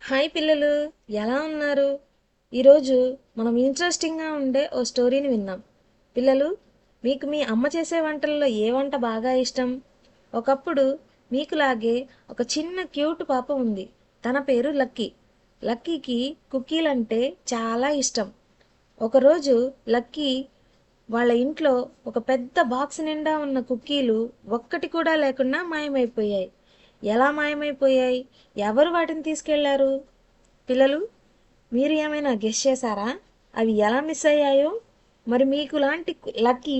Hi పిల్లలు, ఎలా ఉన్నారు? ఈరోజు మనం ఇంట్రెస్టింగ్గా ఉండే ఓ స్టోరీని విన్నాం. పిల్లలు, మీకు మీ అమ్మ చేసే వంటల్లో ఏ వంట బాగా ఇష్టం? ఒకప్పుడు మీకులాగే ఒక చిన్న క్యూట్ పాప ఉంది. తన పేరు లక్కీ. లక్కీకి కుకీలంటే చాలా ఇష్టం. ఒకరోజు లక్కీ వాళ్ళ ఇంట్లో ఒక పెద్ద బాక్స్ నిండా ఉన్న కుక్కీలు ఒక్కటి కూడా లేకుండా మాయమైపోయాయి. ఎలా మాయమైపోయాయి? ఎవరు వాటిని తీసుకెళ్లారు? పిల్లలు, మీరు ఏమైనా గెస్ చేశారా? అవి ఎలా మిస్ అయ్యాయో? మరి మీకు లాంటి లక్కీ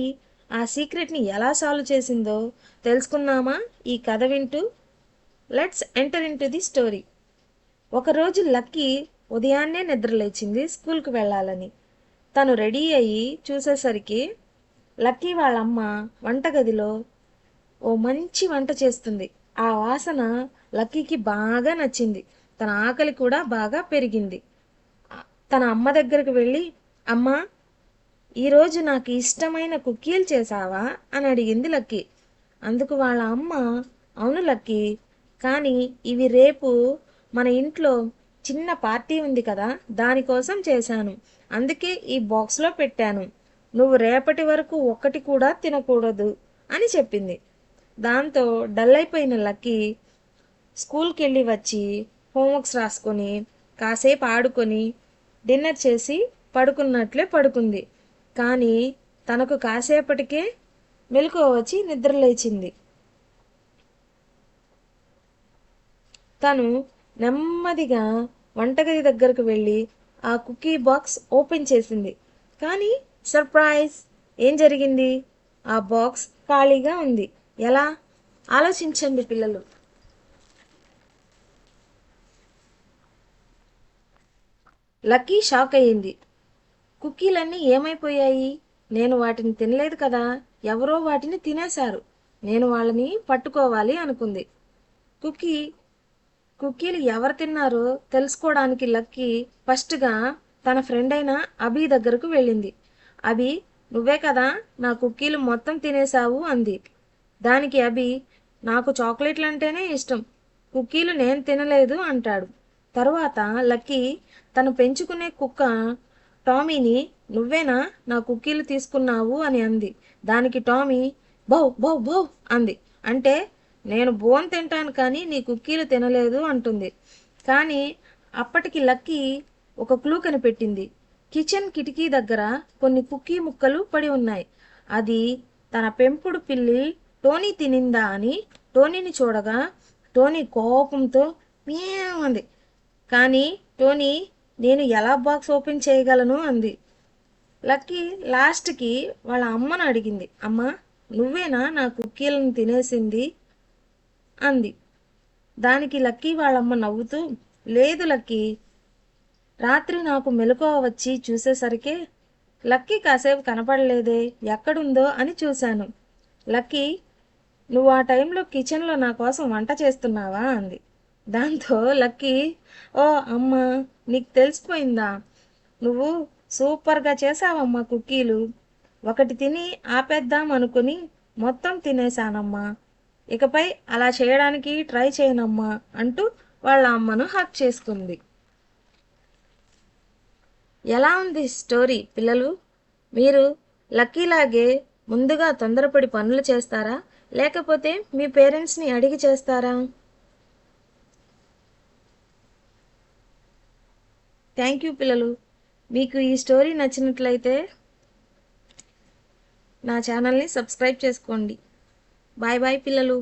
ఆ సీక్రెట్ని ఎలా సాల్వ్ చేసిందో తెలుసుకుందామా ఈ కథ వింటూ? Let's enter in to the story. ఒకరోజు లక్కీ ఉదయాన్నే నిద్రలేచింది స్కూల్కి వెళ్ళాలని. తను రెడీ అయ్యి చూసేసరికి లక్కీ వాళ్ళమ్మ వంటగదిలో ఓ మంచి వంట చేస్తుంది. ఆ వాసన లక్కీకి బాగా నచ్చింది. తన ఆకలి కూడా బాగా పెరిగింది. తన అమ్మ దగ్గరకు వెళ్ళి, అమ్మా, ఈరోజు నాకు ఇష్టమైన కుకీలు చేసావా అని అడిగింది లక్కీ. అందుకు వాళ్ళ అమ్మ, అవును లక్కీ, కానీ ఇవి రేపు మన ఇంట్లో చిన్న పార్టీ ఉంది కదా, దానికోసం చేశాను. అందుకే ఈ బాక్స్లో పెట్టాను. నువ్వు రేపటి వరకు ఒక్కటి కూడా తినకూడదు అని చెప్పింది. దాంతో డల్ అయిపోయిన లక్కీ స్కూల్కి వెళ్ళి వచ్చి హోంవర్క్స్ రాసుకొని కాసేపు ఆడుకొని డిన్నర్ చేసి పడుకున్నట్లే పడుకుంది. కానీ తనకు కాసేపటికే మెలకువ వచ్చి నిద్రలేచింది. తను నెమ్మదిగా వంటగది దగ్గరకు వెళ్ళి ఆ కుకీ బాక్స్ ఓపెన్ చేసింది. కానీ సర్ప్రైజ్! ఏం జరిగింది? ఆ బాక్స్ ఖాళీగా ఉంది. ఎలా? ఆలోచించండి పిల్లలు. లక్కీ షాక్ అయ్యింది. కుకీలన్నీ ఏమైపోయాయి? నేను వాటిని తినలేదు కదా, ఎవరో వాటిని తినేశారు. నేను వాళ్ళని పట్టుకోవాలి అనుకుంది. కుకీ కుకీలు ఎవరు తిన్నారో తెలుసుకోవడానికి లక్కీ ఫస్ట్గా తన ఫ్రెండ్ అయిన అభి దగ్గరకు వెళ్ళింది. అభి, నువ్వే కదా నా కుకీలు మొత్తం తినేశావు అంది. దానికి అభి, నాకు చాక్లెట్లు అంటేనే ఇష్టం, కుకీలు నేను తినలేదు అంటాడు. తరువాత లక్కీ తను పెంచుకునే కుక్క టామీని, నువ్వేనా నా కుకీలు తీసుకున్నావు అని అంది. దానికి టామీ బౌ బౌ బౌ అంది. అంటే నేను బోన్ తింటాను కానీ నీ కుకీలు తినలేదు అంటుంది. కానీ అప్పటికి లక్కీ ఒక క్లూ కనిపెట్టింది. కిచెన్ కిటికీ దగ్గర కొన్ని కుకీ ముక్కలు పడి ఉన్నాయి. అది తన పెంపుడు పిల్లి టోనీ తినిందా అని టోనీని చూడగా టోనీ కోపంతో మ్యావ్ అంది. కానీ టోనీ, నేను ఎలా బాక్స్ ఓపెన్ చేయగలను అంది. లక్కీ లాస్ట్కి వాళ్ళ అమ్మను అడిగింది. అమ్మ, నువ్వేనా నా కుకీలను తినేసింది అంది. దానికి లక్కీ వాళ్ళమ్మ నవ్వుతూ, లేదు లక్కీ, రాత్రి నాకు మెలకువ వచ్చి చూసేసరికి లక్కీ కాసేపు కనపడలేదే, ఎక్కడుందో అని చూశాను. లక్కీ, నువ్వు ఆ టైంలో కిచెన్లో నా కోసం వంట చేస్తున్నావా అంది. దాంతో లక్కీ, ఓ అమ్మ, నీకు తెలిసిపోయిందా? నువ్వు సూపర్గా చేసావమ్మా కుకీలు. ఒకటి తిని ఆపేద్దాం అనుకుని మొత్తం తినేశానమ్మా. ఇకపై అలా చేయడానికి ట్రై చేయనమ్మా అంటూ వాళ్ళ అమ్మను హక్ చేసుకుంది. ఎలా ఉంది స్టోరీ పిల్లలు? మీరు లక్కీలాగే ముందుగా తొందరపడి పనులు చేస్తారా, లేకపోతే మీ పేరెంట్స్ని అడిగి చేస్తారా? థ్యాంక్ యూ పిల్లలు. మీకు ఈ స్టోరీ నచ్చినట్లయితే నా ఛానల్ని సబ్స్క్రైబ్ చేసుకోండి. బాయ్ బాయ్ పిల్లలు.